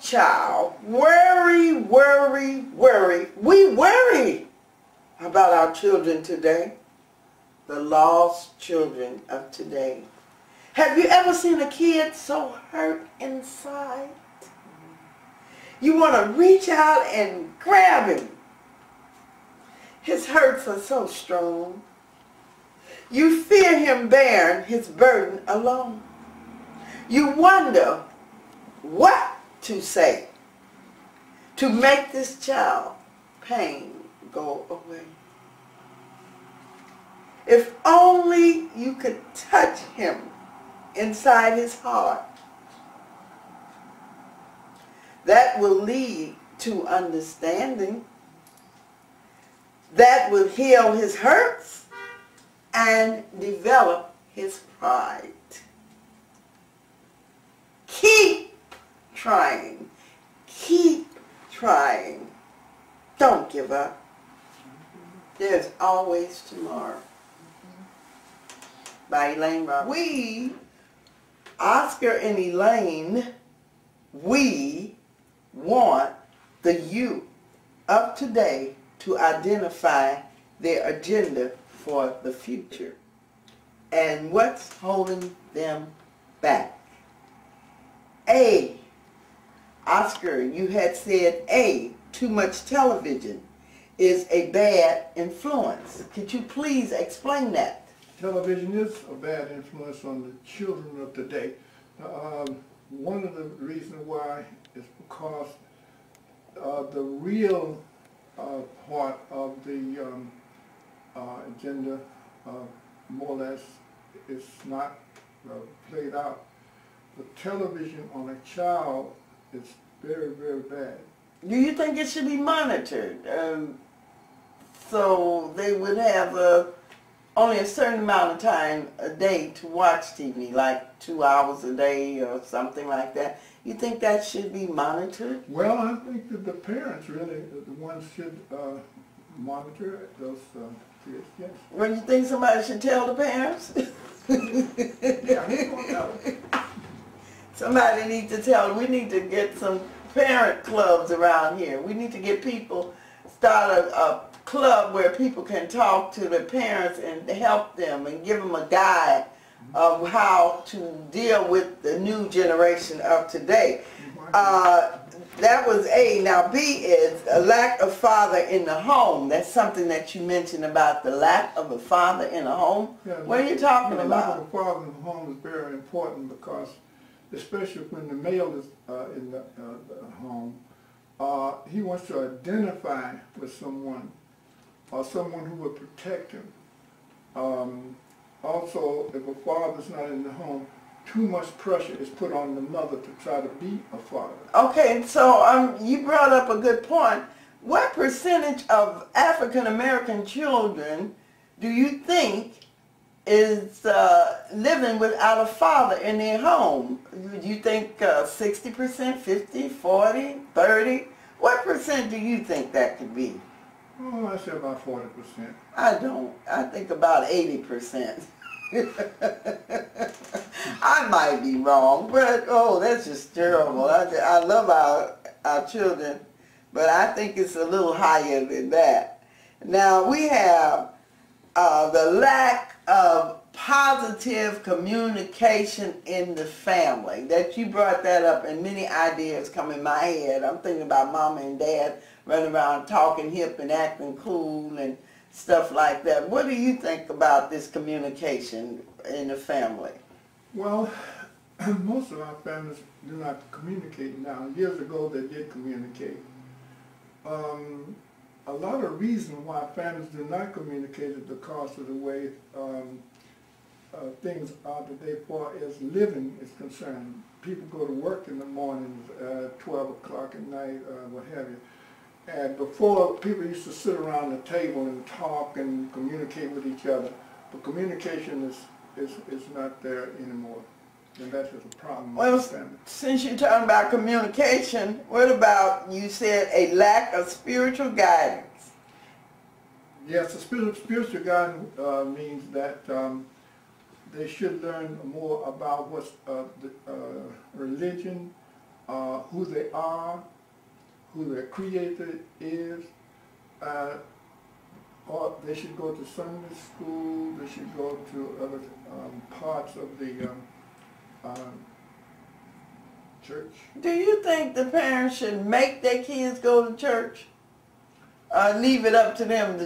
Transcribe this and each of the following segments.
child, worry, worry, worry. We worry about our children today, the lost children of today. Have you ever seen a kid so hurt inside? You want to reach out and grab him. His hurts are so strong. You fear him bearing his burden alone. You wonder what to say to make this child pain go away. If only you could touch him inside his heart. That will lead to understanding. That will heal his hurts and develop his pride. Keep trying. Keep trying. Don't give up. There's always tomorrow. By Elaines. We, Oscar and Elaine, we want the youth of today to identify their agenda for the future and what's holding them back. A, Oscar, you had said A, too much television is a bad influence. Could you please explain that? Television is a bad influence on the children of today. One of the reasons why is because the real part of the agenda more or less is not played out. The television on a child is very, very bad. Do you think it should be monitored? So they would have only a certain amount of time a day to watch TV, like 2 hours a day or something like that. You think that should be monitored? Well, I think that the parents really, the ones should monitor those kids, yes. Well, you think somebody should tell the parents? Yeah, who's going to tell them? Somebody needs to tell them. We need to get some parent clubs around here. We need to get people, start a club where people can talk to the parents and help them and give them a guide of how to deal with the new generation of today. That was A. Now B is a lack of father in the home. That's something that you mentioned about the lack of a father in the home. Yeah, what are you talking about? The lack of a father in the home is very important because, especially when the male is in the home, he wants to identify with someone or someone who will protect him. Also, if a father's not in the home, too much pressure is put on the mother to try to be a father. Okay, so you brought up a good point. What percentage of African American children do you think is living without a father in their home? Do you think 60%, 50, 40, 30? What percent do you think that could be? Oh, I say about 40%. I don't. I think about 80%. I might be wrong, but oh, that's just terrible. I love our children, but I think it's a little higher than that. Now we have the lack of positive communication in the family. That you brought that up, and many ideas come in my head. I'm thinking about mama and dad running around talking hip and acting cool and stuff like that. What do you think about this communication in the family? Well, most of our families do not communicate now. Years ago they did communicate. A lot of reasons why families do not communicate is because of the way things are today as far as living is concerned. People go to work in the mornings, 12 o'clock at night, what have you. And before, people used to sit around the table and talk and communicate with each other. But communication is not there anymore. And that's just a problem with the family. Since you're talking about communication, what about, you said, a lack of spiritual guidance? Yes, the spiritual guidance means that they should learn more about what's the religion who they are, who their creator is, or they should go to Sunday school, they should go to other parts of the church. Do you think the parents should make their kids go to church? Leave it up to them to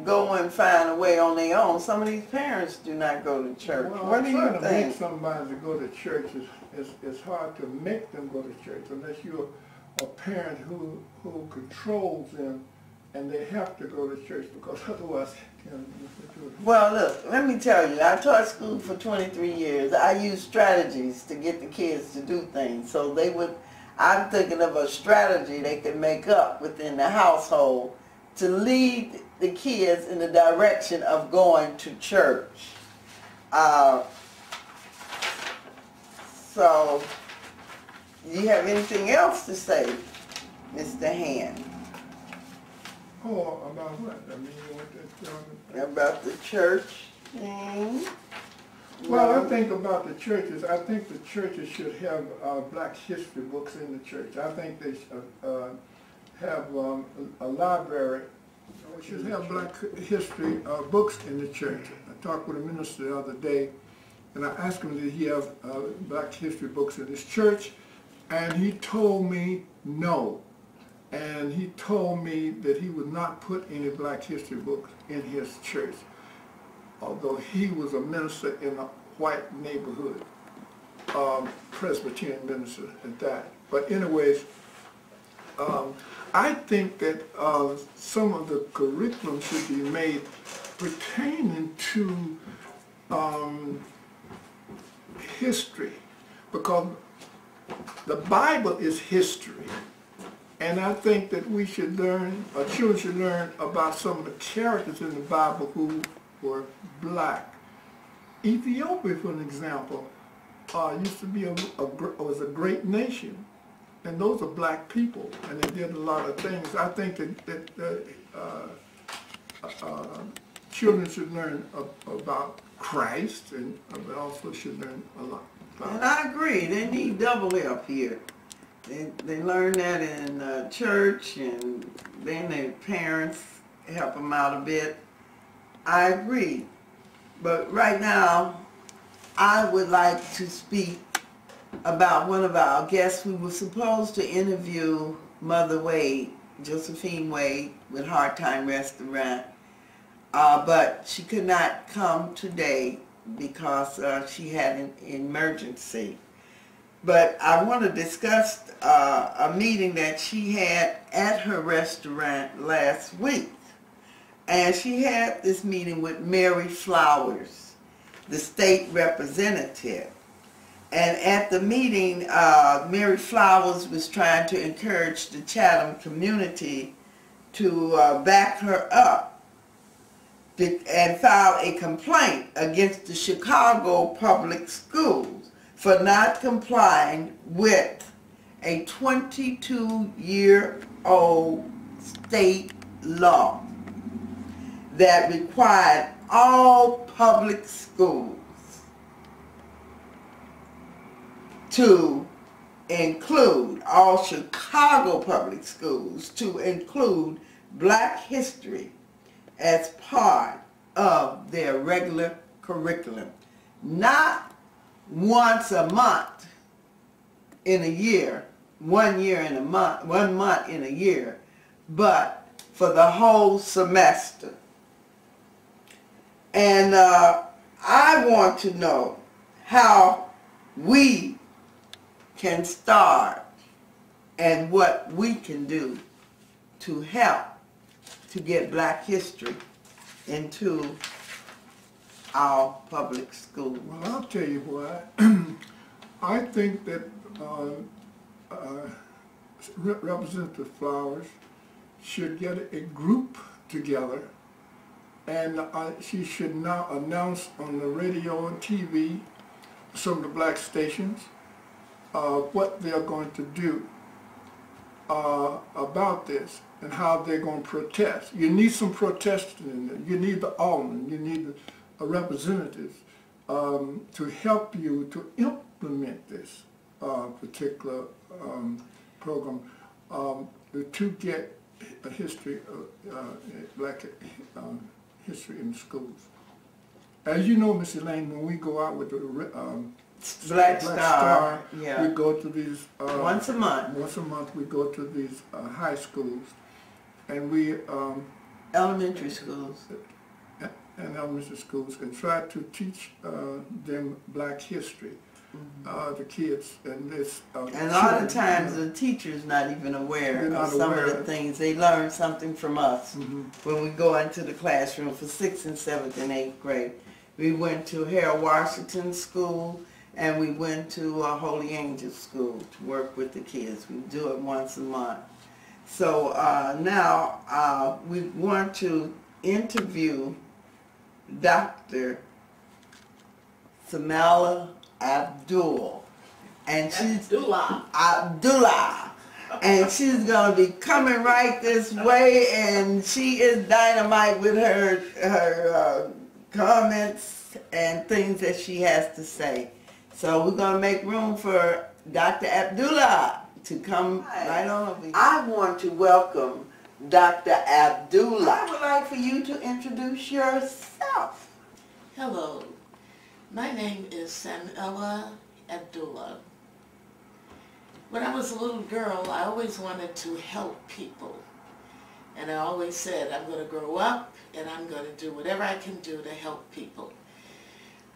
go and find a way on their own. Some of these parents do not go to church. Well, what do you think? think? Make somebody to go to church is hard to make them go to church unless you're a parent who controls them, and they have to go to church because otherwise, well, look, let me tell you, I taught school for 23 years. I used strategies to get the kids to do things. So I'm thinking of a strategy they could make up within the household to lead the kids in the direction of going to church. So, do you have anything else to say, Mr. Hand? Oh, about what? I mean, about the church thing? Well, I think about the churches. I think the churches should have Black history books in the church. I think they should have a library. We should have Black history books in the church. I talked with a minister the other day, and I asked him, did he have Black history books in his church? And he told me no. And he told me that he would not put any Black history books in his church, although he was a minister in a white neighborhood, Presbyterian minister at that. But anyways, I think that some of the curriculum should be made pertaining to history, because the Bible is history. And I think that we should learn, our children should learn about some of the characters in the Bible who were Black. Ethiopia, for an example, used to be was a great nation, and those are Black people, and they did a lot of things. I think that children should learn about Christ, and they also should learn a lot about. And I agree. They need double help here. They learn that in church, and then their parents help them out a bit. I agree. But right now, I would like to speak about one of our guests. We were supposed to interview Mother Wade, Josephine Wade, with Hard Time Restaurant, but she could not come today because she had an emergency. But I want to discuss a meeting that she had at her restaurant last week. And she had this meeting with Mary Flowers, the state representative. And at the meeting, Mary Flowers was trying to encourage the Chatham community to back her up and file a complaint against the Chicago public schools for not complying with a 22-year-old state law that required all public schools to include, all Chicago public schools to include Black history as part of their regular curriculum. Not once a month in a year, 1 year in a month, 1 month in a year, but for the whole semester. And I want to know how we can start and what we can do to help to get Black history into our public schools. Well, I'll tell you what. I think that Representative Flowers should get a group together, and she should now announce on the radio and TV, some of the Black stations, what they're going to do about this and how they're going to protest. You need some protesters in there. You need the aldermen. You need the representatives to help you to implement this particular program to get a history of black history in schools. As you know, Miss Elaine, when we go out with the Black Star, yeah, we go to these once a month. Once a month, we go to these high schools, and we elementary schools and elementary schools, and try to teach them black history. The kids and this. And a lot of times the teacher's not even aware of some of the things. They learn something from us when we go into the classroom for 6th and 7th and 8th grade. We went to Harold Washington School and we went to Holy Angel School to work with the kids. We do it once a month. So now we want to interview Dr. Samala Abdul, and she's Abdullah, and she's gonna be coming right this way, and she is dynamite with her comments and things that she has to say. So we're gonna make room for Dr. Abdullah to come right on over here. I want to welcome Dr. Abdullah. I would like for you to introduce yourself. Hello. My name is Samela Abdullah. When I was a little girl, I always wanted to help people. And I always said, I'm going to grow up and I'm going to do whatever I can do to help people.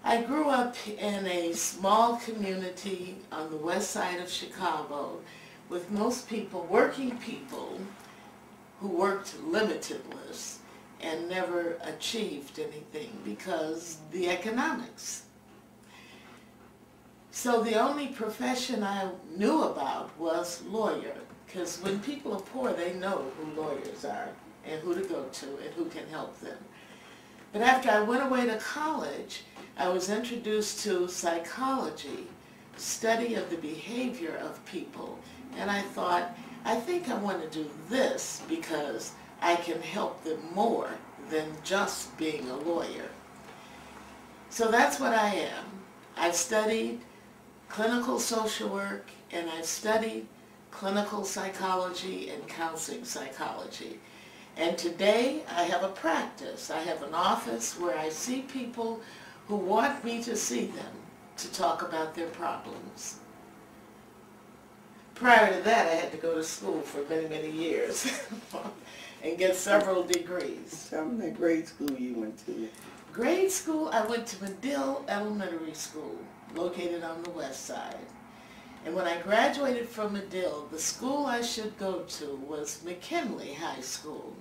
I grew up in a small community on the west side of Chicago with most people, working people, who worked limitless and never achieved anything because the economics. So the only profession I knew about was lawyer, because when people are poor, they know who lawyers are and who to go to and who can help them. But after I went away to college, I was introduced to psychology, study of the behavior of people, and I thought, I think I want to do this because I can help them more than just being a lawyer. So that's what I am. I've studied clinical social work, and I've studied clinical psychology and counseling psychology. And today I have a practice. I have an office where I see people who want me to see them to talk about their problems. Prior to that, I had to go to school for many, many years and get several degrees. Tell me that grade school you went to. Grade school, I went to Medill Elementary School, located on the west side. And when I graduated from Medill, the school I should go to was McKinley High School.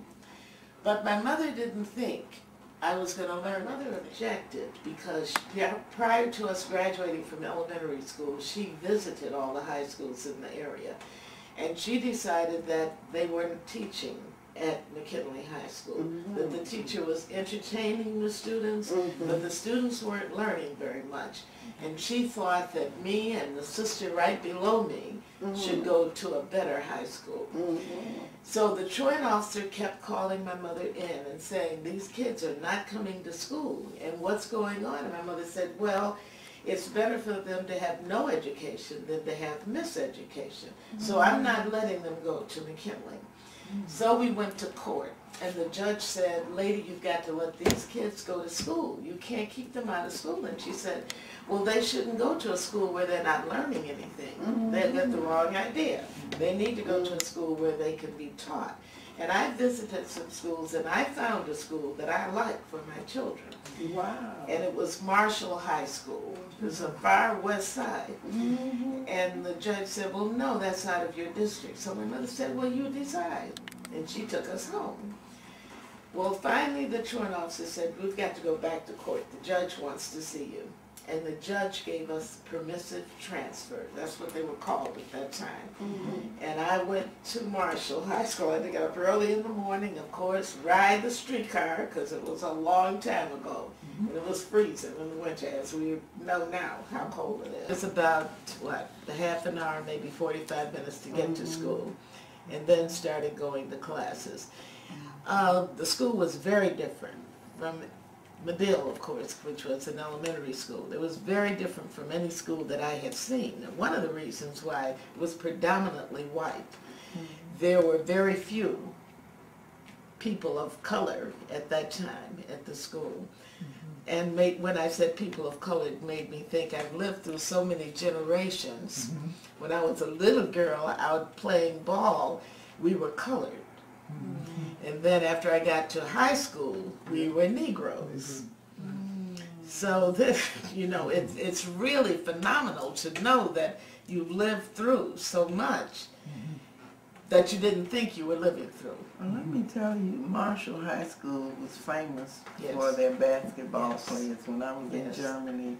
But my mother didn't think I was going to learn. My mother objected because prior to us graduating from elementary school, she visited all the high schools in the area. And she decided that they weren't teaching at McKinley High School, that the teacher was entertaining the students, but the students weren't learning very much. And she thought that me and the sister right below me should go to a better high school. So the truant officer kept calling my mother in and saying, these kids are not coming to school, and what's going on? And my mother said, well, it's better for them to have no education than to have miseducation. So I'm not letting them go to McKinley. So we went to court, and the judge said, lady, you've got to let these kids go to school. You can't keep them out of school. And she said, well, they shouldn't go to a school where they're not learning anything. They've got the wrong idea. They need to go to a school where they can be taught. And I visited some schools, and I found a school that I like for my children. Wow. And it was Marshall High School. It was a far west side. And the judge said, well, no, that's out of your district. So my mother said, well, you decide. And she took us home. Well, finally the truant officer said, we've got to go back to court. The judge wants to see you. And the judge gave us permissive transfer. That's what they were called at that time. And I went to Marshall High School. I had to get up early in the morning, of course, ride the streetcar, because it was a long time ago. And it was freezing in the winter, as we know now how cold it is. It's about, what, a half an hour, maybe 45 minutes to get to school. And then started going to classes. The school was very different from Medill, of course, which was an elementary school. It was very different from any school that I had seen. And one of the reasons why it was predominantly white. There were very few people of color at that time at the school. And when I said people of color, it made me think I've lived through so many generations. When I was a little girl out playing ball, we were colored. And then after I got to high school, we were Negroes. So this, you know, it's really phenomenal to know that you've lived through so much that you didn't think you were living through. Well, let me tell you, Marshall High School was famous for their basketball players. When I was in Germany,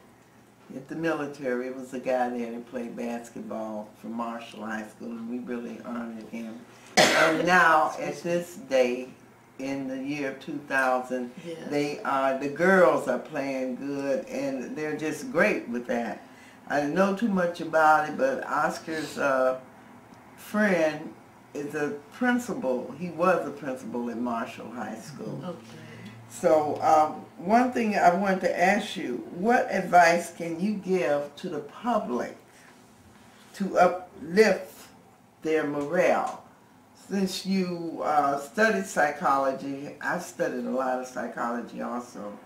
at the military, it was a guy there that played basketball from Marshall High School, and we really honored him. And now, at this day, in the year 2000, the girls are playing good, and they're just great with that. I don't know too much about it, but Oscar's friend is a principal. He was a principal at Marshall High School. So one thing I wanted to ask you, what advice can you give to the public to uplift their morale? Since you studied psychology, I've studied a lot of psychology also.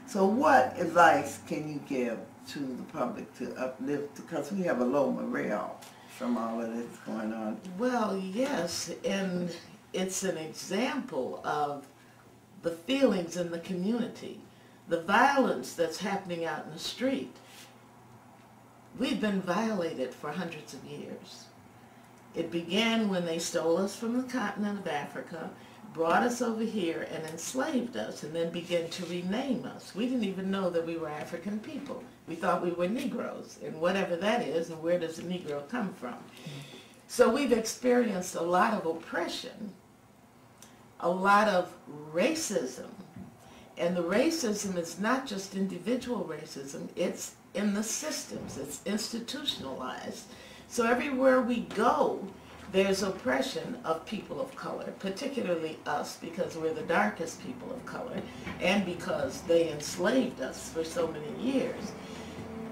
So what advice can you give to the public to uplift, because we have a low morale from all of this going on? Well, yes, and it's an example of the feelings in the community, the violence that's happening out in the street. We've been violated for hundreds of years. It began when they stole us from the continent of Africa, brought us over here and enslaved us, and then began to rename us. We didn't even know that we were African people. We thought we were Negroes, and whatever that is, and where does a Negro come from? So we've experienced a lot of oppression, a lot of racism, and the racism is not just individual racism, it's in the systems, it's institutionalized. So everywhere we go, there's oppression of people of color, particularly us, because we're the darkest people of color, and because they enslaved us for so many years.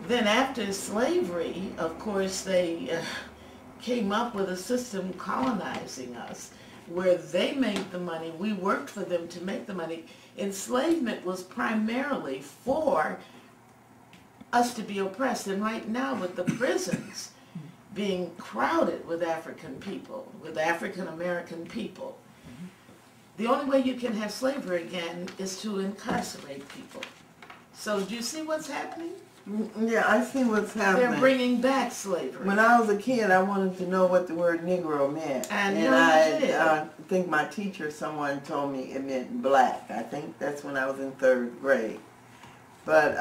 Then after slavery, of course, they came up with a system colonizing us, where they made the money, we worked for them to make the money. Enslavement was primarily for us to be oppressed, and right now with the prisons being crowded with African people, with African American people, the only way you can have slavery again is to incarcerate people. So do you see what's happening? Yeah, I see what's happening. They're bringing back slavery. When I was a kid, I wanted to know what the word Negro meant. And I think my teacher, someone told me it meant black. I think that's when I was in 3rd grade. But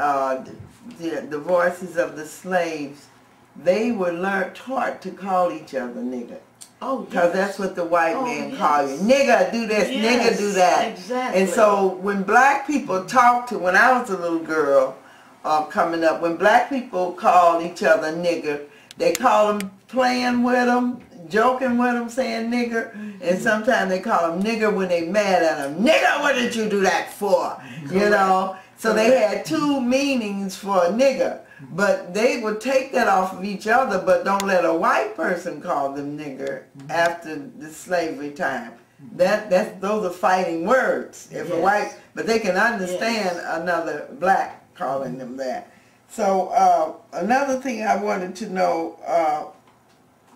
the voices of the slaves, they were taught to call each other nigger. Oh, because that's what the white man call you. Nigger, do this, nigger, do that. Exactly. And so when black people talked to, when I was a little girl, coming up, when black people called each other nigger, they call them playing with them, joking with them, saying nigger, and sometimes they call them nigger when they mad at them. Nigger, what did you do that for? You know? So they had 2 meanings for a nigger, but they would take that off of each other, but don't let a white person call them nigger after the slavery time. Those are fighting words. If a white, but they can understand another black calling them that. So another thing I wanted to know,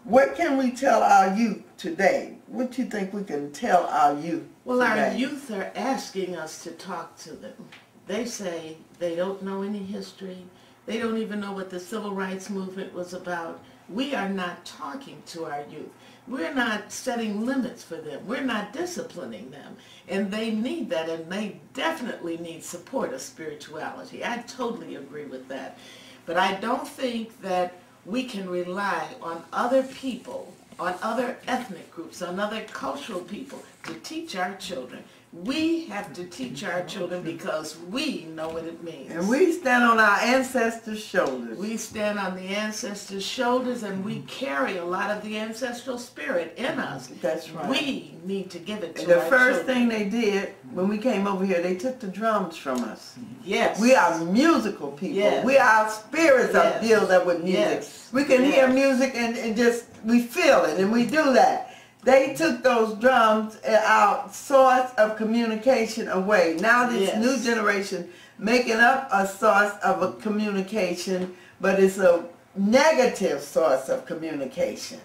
what can we tell our youth today? What do you think we can tell our youth today? Our youth are asking us to talk to them. They say they don't know any history. They don't even know what the civil rights movement was about. We are not talking to our youth. We're not setting limits for them. We're not disciplining them. And they need that, and they definitely need support of spirituality. I totally agree with that. But I don't think that we can rely on other people, on other ethnic groups, on other cultural people to teach our children. We have to teach our children because we know what it means. And we stand on our ancestors' shoulders. We stand on the ancestors' shoulders, and we carry a lot of the ancestral spirit in us. That's right. We need to give it to the our first children. thing they did when we came over here, they took the drums from us. Yes. We are musical people. Yes. We are spirits are filled up with music. Yes. We can hear music and just, we feel it, and we do that. They took those drums, our source of communication, away. Now this new generation making up a source of a communication, but it's a negative source of communication.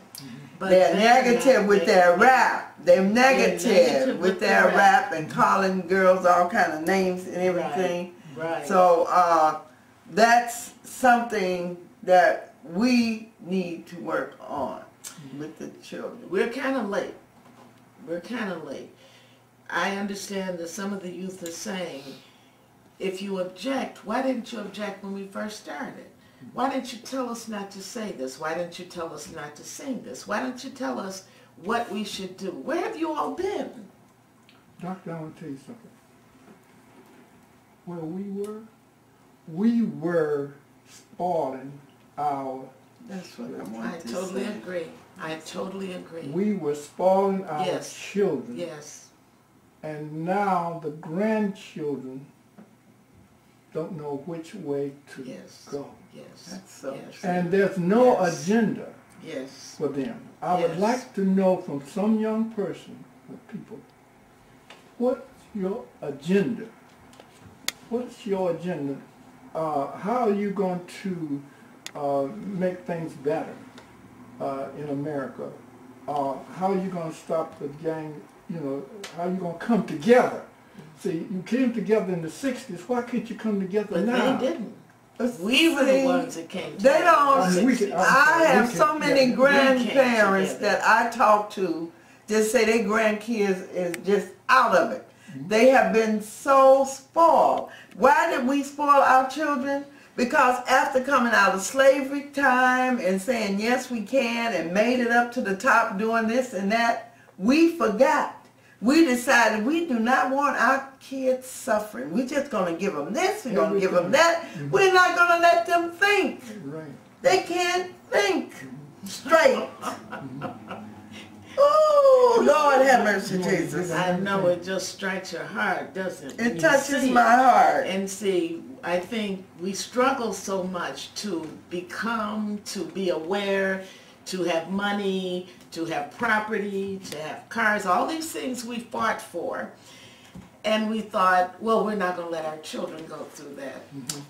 But they're negative with their rap. They're negative with their rap and calling girls all kind of names and everything. Right. So that's something that we need to work on with the children. We're kind of late. We're kind of late. I understand that some of the youth are saying, if you object, why didn't you object when we first started? Why didn't you tell us not to say this? Why didn't you tell us not to sing this? Why don't you tell us what we should do? Where have you all been? Doctor, I want to tell you something. Where we were spoiling our... That's what I want to totally say. agree. I totally agree. We were spoiling our children. Yes. And now the grandchildren don't know which way to go. Yes. That's so true. And there's no agenda for them. I would like to know from some young person or people, what's your agenda? What's your agenda? How are you going to make things better in America? How are you going to stop the gang, how are you going to come together? See, you came together in the 60s, why can't you come together now? But they didn't. We were the ones that came together. They don't, I have so many grandparents that I talk to just say their grandkids is just out of it. They have been so spoiled. Why did we spoil our children? Because after coming out of slavery time and saying yes we can and made it up to the top doing this and that, we forgot. We decided we do not want our kids suffering. We're just going to give them this, we're going to give them that. We're not going to let them think. They can't think straight. Oh, Lord have mercy, Jesus. I know it just strikes your heart, doesn't it? It touches my heart. And see, I think we struggle so much to become, to be aware, to have money, to have property, to have cars, all these things we fought for. And we thought, well, we're not going to let our children go through that.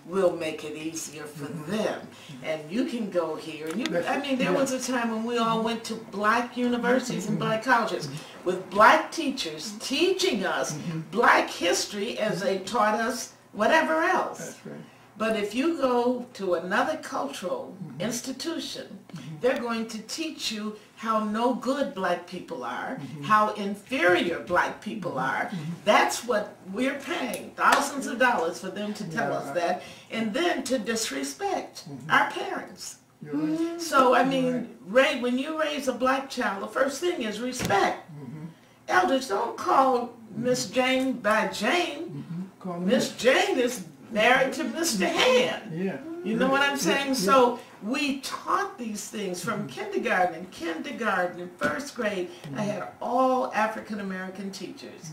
We'll make it easier for them. And you can go here. I mean, there was a time when we all went to black universities and black colleges with black teachers teaching us black history as they taught us whatever else. That's right. But if you go to another cultural institution, they're going to teach you how no good black people are, how inferior black people are. That's what we're paying, thousands of dollars for them to tell us that, and then to disrespect our parents. So, I mean, Ray, when you raise a black child, the first thing is respect. Elders, don't call Miss Jane by Jane. Miss Jane is married to Mr. Hand. You know what I'm saying? So we taught these things from kindergarten and first grade. I had all African-American teachers.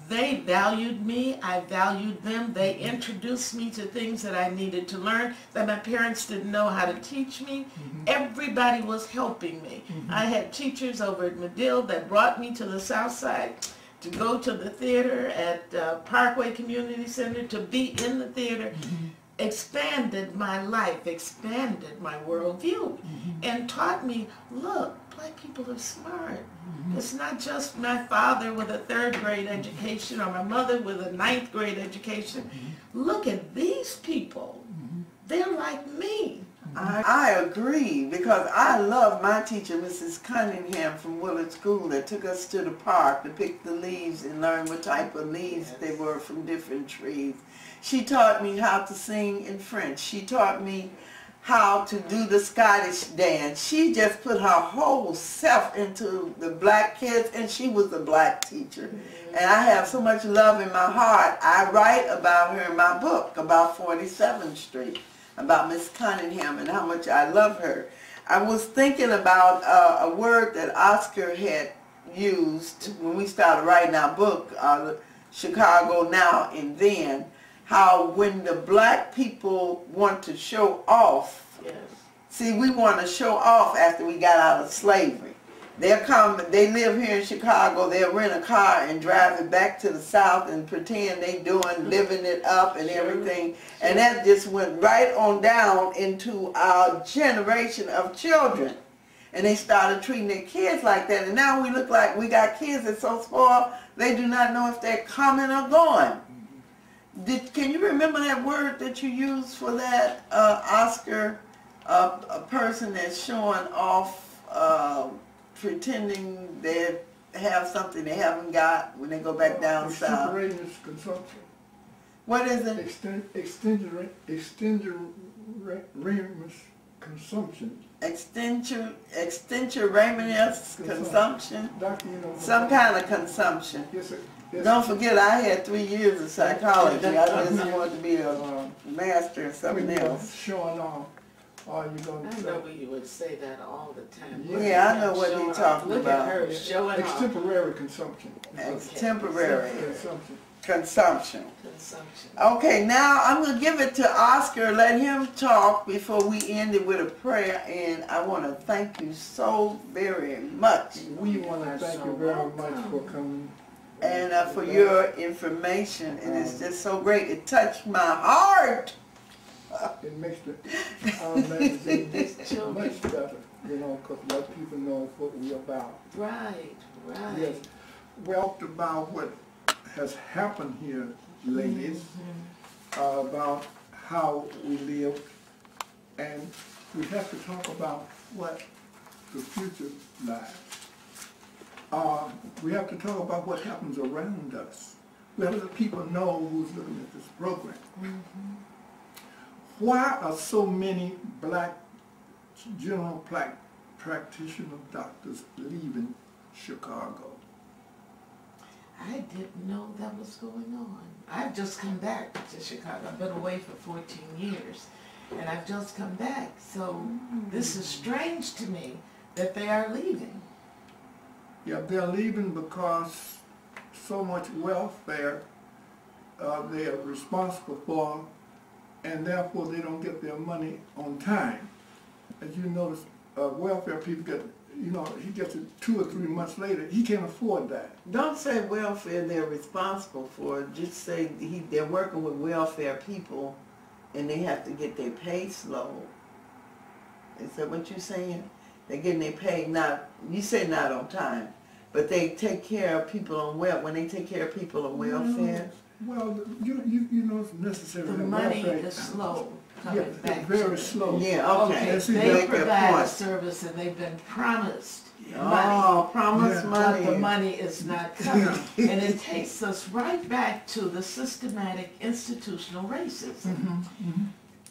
They valued me, I valued them. They introduced me to things that I needed to learn that my parents didn't know how to teach me. Everybody was helping me. I had teachers over at Medill that brought me to the South Side to go to the theater at Parkway Community Center, to be in the theater, expanded my life, expanded my worldview, and taught me, look, black people are smart. It's not just my father with a 3rd grade education or my mother with a 9th grade education. Look at these people. They're like me. I agree, because I love my teacher, Mrs. Cunningham from Willard School, that took us to the park to pick the leaves and learn what type of leaves they were from different trees. She taught me how to sing in French. She taught me how to do the Scottish dance. She just put her whole self into the black kids, and she was a black teacher. And I have so much love in my heart. I write about her in my book about 47th Street, about Miss Cunningham and how much I love her. I was thinking about a word that Oscar had used when we started writing our book, Chicago Now and Then, how when the black people want to show off, yes. See, we want to show off after we got out of slavery. They'll come, they live here in Chicago, they'll rent a car and drive it back to the South and pretend they doing, living it up and everything. And that just went right on down into our generation of children. And they started treating their kids like that. And now we look like we got kids that's so spoiled, they do not know if they're coming or going. Can you remember that word that you used for that, Oscar? A person that's showing off, pretending they have something they haven't got when they go back down south. Extemporaneous consumption. What is it? Extemporaneous consumption. Extemporaneous consumption. Doctor, you know, some kind of consumption. Yes, sir. Yes, don't forget, I had 3 years of psychology. I just wanted to be a master in something else. Showing off. Are you going to I know you would say that all the time. Yeah, I know what you're talking Look about. Look at her showing off. Extemporary consumption. Extemporary consumption. Consumption. Consumption. Okay, now I'm going to give it to Oscar, let him talk before we end it with a prayer, and I want to thank you so very much. We want to thank you very much for coming. And for your information, and it's just so great. It touched my heart. It makes our magazine much better, you know, because let people know what we're about. Right, right. Yes. Well, about what has happened here, ladies, about how we live, and we have to talk about what the future lies. We have to talk about what happens around us. We have to let people know who's looking at this program. Why are so many black general practitioner doctors leaving Chicago? I didn't know that was going on. I've just come back to Chicago. I've been away for 14 years, and I've just come back. So this is strange to me that they are leaving. Yeah, they're leaving because so much welfare they are responsible for, and therefore they don't get their money on time. As you notice, welfare people get, you know, he gets it 2 or 3 months later. He can't afford that. Don't say welfare they're responsible for. Just say they're working with welfare people and they have to get their pay slow. Is that what you're saying? They're getting their pay not, you say not on time, but they take care of people on when they take care of people on welfare. Well, you know it's necessary. The money is slow coming back. Very slow. Yeah, okay. They provide a service and they've been promised money. Promised money. But the money is not coming. And it takes us right back to the systematic institutional racism.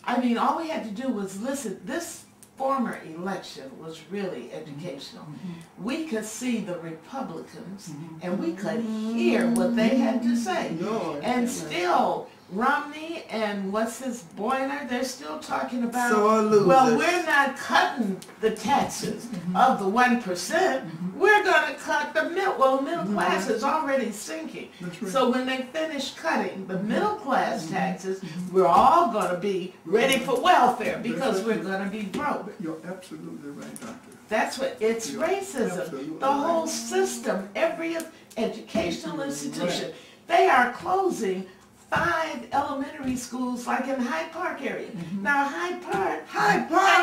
I mean, all we had to do was listen. This former election was really educational. We could see the Republicans and we could hear what they had to say. And still, Romney and what's his Boyner, they're still talking about, well, we're not cutting the taxes of the 1%. We're going to cut the middle class is already sinking. Right. So when they finish cutting the middle class taxes, we're all going to be ready for welfare because we're going to be broke. You're absolutely right, Doctor. That's what, it's racism. The whole system, every educational institution, they are closing 5 elementary schools like in Hyde Park area. Now Hyde Park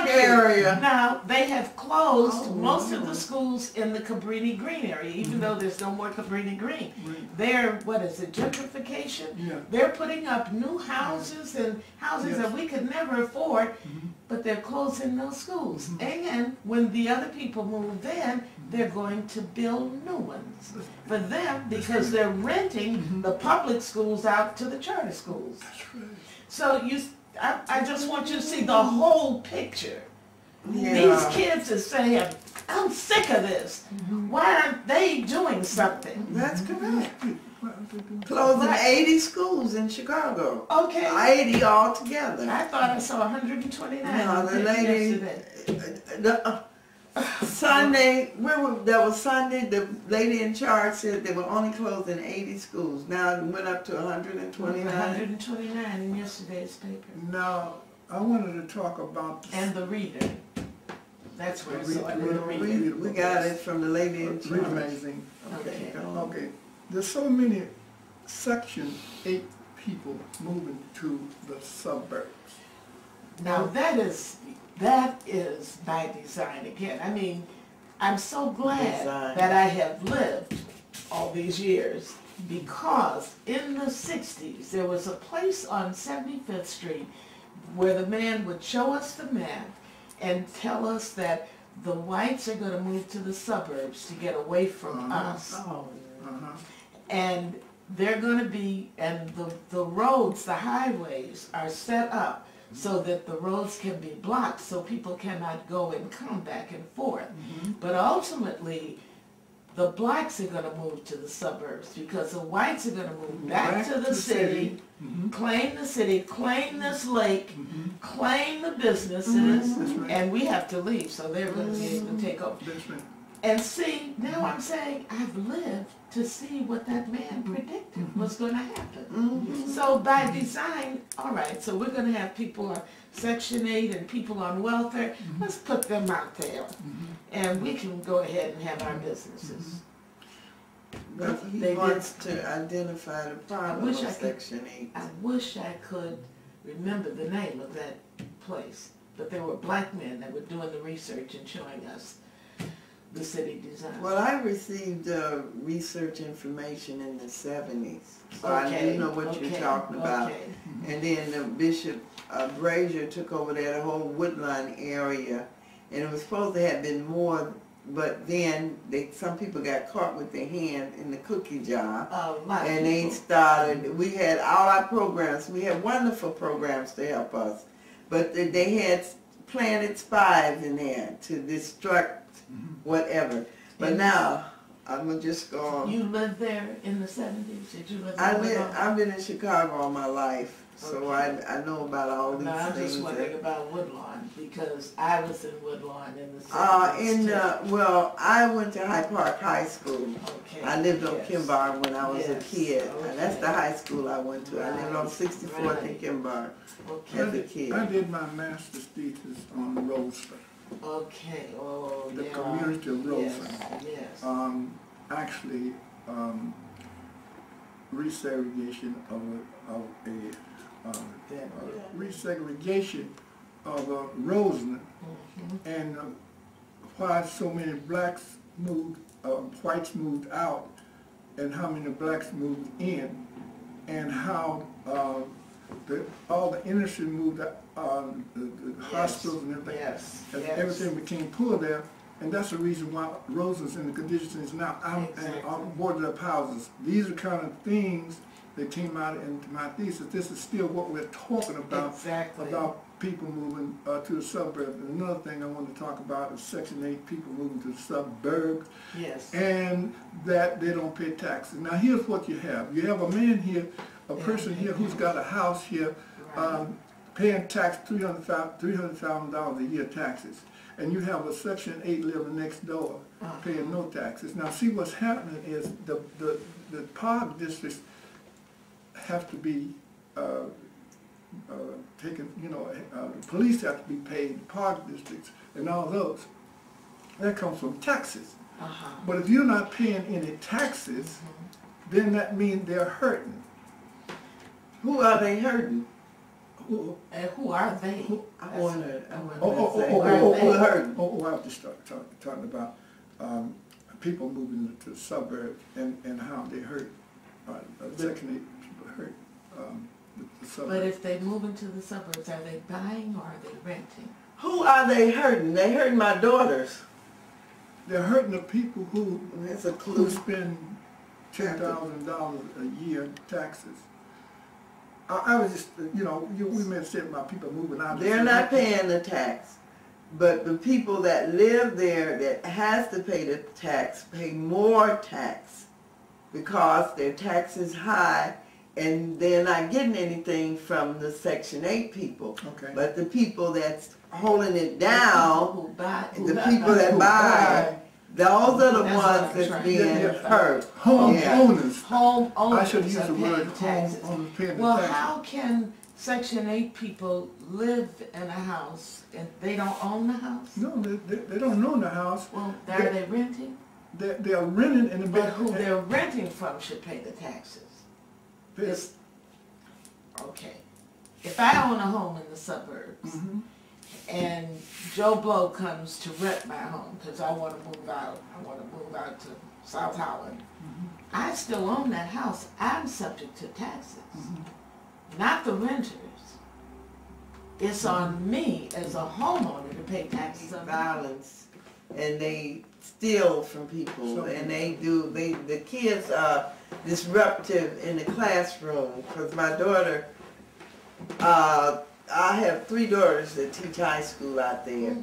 area. Now they have closed most of the schools in the Cabrini Green area, even though there's no more Cabrini Green. They're, what is it, gentrification? They're putting up new houses and houses that we could never afford, but they're closing those schools. And when the other people move in, they're going to build new ones for them because they're renting the public schools out to the charter schools. So you I just want you to see the whole picture. Yeah. These kids are saying, I'm sick of this. Why aren't they doing something? That's correct. Closing 80 schools in Chicago. Okay. 80 altogether. I thought I saw 129. No, the lady, Sunday, that was Sunday, the lady in charge said they were only closing 80 schools. Now it went up to 129. 129 in yesterday's paper. Now, I wanted to talk about... And the Reader. That's where I saw it, in the Reader. We got it from the lady in charge. Read magazine. Okay. Okay. There's so many Section 8 people moving to the suburbs. Now that is by design again. I mean, I'm so glad that I have lived all these years, because in the 60s there was a place on 75th Street where the man would show us the map and tell us that the whites are going to move to the suburbs to get away from us. And they're going to be, and the roads, the highways are set up so that the roads can be blocked so people cannot go and come back and forth. But ultimately, the blacks are going to move to the suburbs because the whites are going to move back to the city, claim the city, claim this lake, claim the businesses, and we have to leave, so they're going to be able to take over. And see, now I'm saying I've lived to see what that man predicted was going to happen. So by design, all right, so we're going to have people on Section 8 and people on welfare. Let's put them out there. And we can go ahead and have our businesses. But he wants to identify the problem of Section 8. I wish I could remember the name of that place. But there were black men that were doing the research and showing us the city design. Well, I received research information in the 70s, so I do know what you're talking about. And then the Bishop Brazier took over that whole Woodlawn area, and it was supposed to have been more, but then some people got caught with their hand in the cookie jar, and they started, we had all our programs, we had wonderful programs to help us, but they had planted spies in there to destruct whatever. But now, I'm going to just go on. You lived there in the 70s? Did you live there? I've been in Chicago all my life, so I know about all these things. I'm just wondering about Woodlawn, because I was in Woodlawn in the 70s. Well, I went to Hyde Park High School. I lived on Kimbar when I was a kid, and that's the high school I went to. I lived on 64th and Kimbar as a kid. I did my master's thesis on Roseland. Okay, the community of Roseland. Yes. Actually, resegregation resegregation of Roseland, and why so many blacks moved, whites moved out, and how many blacks moved in, and how all the industry moved out, the hospitals and everything, everything became poor there, and that's the reason why Roseland's in the condition it's now, and on boarded up houses. These are kind of things that came out into my thesis. This is still what we're talking about, about people moving to the suburbs. And another thing I want to talk about is Section 8 people moving to the suburbs, and that they don't pay taxes. Now here's what you have. You have a man here, a person here who's got a house here, paying tax $300,000 a year taxes, and you have a Section 8 living next door paying no taxes. Now see, what's happening is the park districts have to be taken, the police have to be paid, the park districts and all those. That comes from taxes. But if you're not paying any taxes, then that means they're hurting. Who are they hurting? Who are they? I wonder. Who hurting? I have to start talking about people moving to the suburbs and how they hurt. Section 8 people hurt the suburbs. But if they move into the suburbs, are they buying or are they renting? Who are they hurting? They hurting my daughters. They're hurting the people who spend $10,000 a year in taxes. I was just, you know, we may have said about people moving out. They're not paying the tax. But the people that live there that has to pay the tax pay more tax because their tax is high and they're not getting anything from the Section 8 people. Okay. But the people that's holding it down, the the people that buy, those are the ones that's being hurt. Homeowners. Homeowners. I should use the word taxes. homeowners paying the Well, taxes. how can Section 8 people live in a house and they don't own the house? No, they don't own the house. Well, are they renting? They are renting in the But who they're renting from should pay the taxes. Okay. If I own a home in the suburbs and Joe Blow comes to rent my home because I want to move out, to South Holland, I still own that house. I'm subject to taxes, not the renters. It's on me as a homeowner to pay taxes on violence, and they steal from people, and the kids are disruptive in the classroom. Because my daughter, I have 3 daughters that teach high school out there,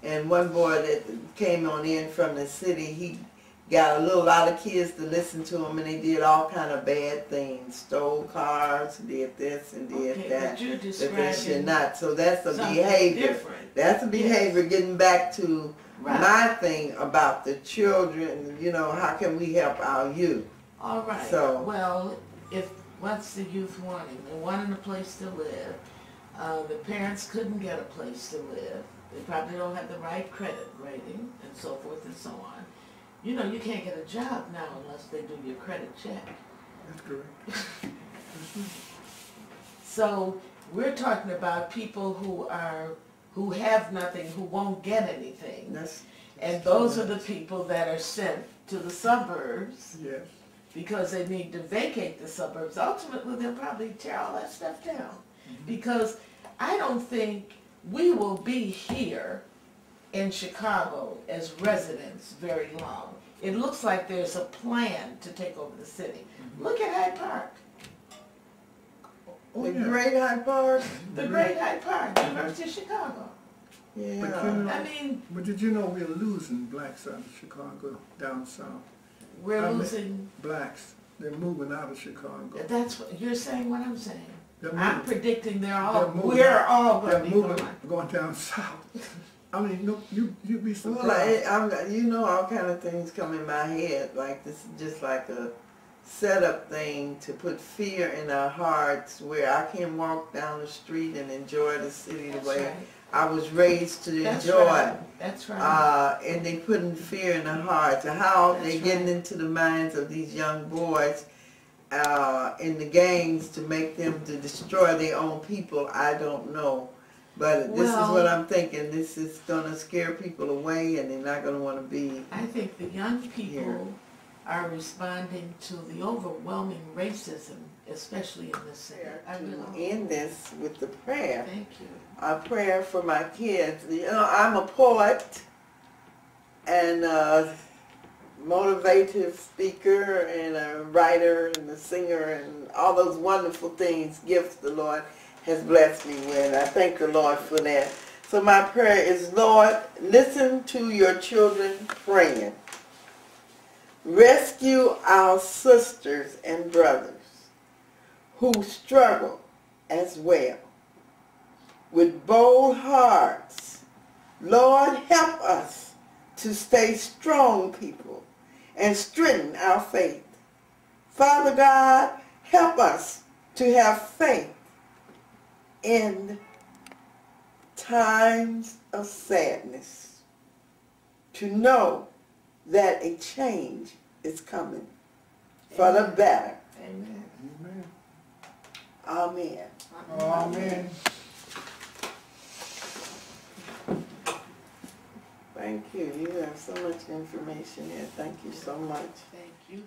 and one boy that came on in from the city, he got a lot of kids to listen to him, and they did all kind of bad things, stole cars, did this and did that, that they should not. So that's a behavior. Different. That's a behavior. Getting back to my thing about the children, you know, how can we help our youth? All right. So, well, what's the youth wanting? They're wanting a place to live. The parents couldn't get a place to live. They probably don't have the right credit rating, and so forth and so on. You know, you can't get a job now unless they do your credit check. That's correct. So we're talking about people who have nothing, who won't get anything. And those are the people that are sent to the suburbs. Yes. Because they need to vacate the suburbs. Ultimately, they'll probably tear all that stuff down. Because I don't think we will be here in Chicago as residents very long. It looks like there's a plan to take over the city. Look at Hyde Park. The Great Hyde Park? The Great Hyde Park, University of Chicago. Yeah. But, you know, I mean, but did you know we're losing blacks out of Chicago down south? we're losing. Blacks. They're moving out of Chicago. That's what you're saying. What I'm saying. They're I'm moving. predicting we're They're all going to be moving, gone. going down south. I mean, no, you'd be surprised. Well, you know, all kind of things come in my head. Like, this is just like a setup thing to put fear in our hearts where I can walk down the street and enjoy the city the way I was raised to enjoy it. That's right. And they putting fear in their hearts. And how they getting into the minds of these young boys in the gangs to make them to destroy their own people, I don't know. But this is what I'm thinking. This is going to scare people away, and they're not going to want to be. I think the young people are responding to the overwhelming racism, especially in this city. To end this with the prayer. Thank you. A prayer for my kids. You know, I'm a poet and a motivative speaker and a writer and a singer and all those wonderful things, gifts the Lord has blessed me with. I thank the Lord for that. So my prayer is, Lord, listen to your children praying. Rescue our sisters and brothers who struggle as well with bold hearts. Lord, help us to stay strong people and strengthen our faith. Father God, help us to have faith in times of sadness, to know that a change is coming for the better. Amen. Amen. Amen. Thank you. You have so much information here. Thank you so much. Thank you.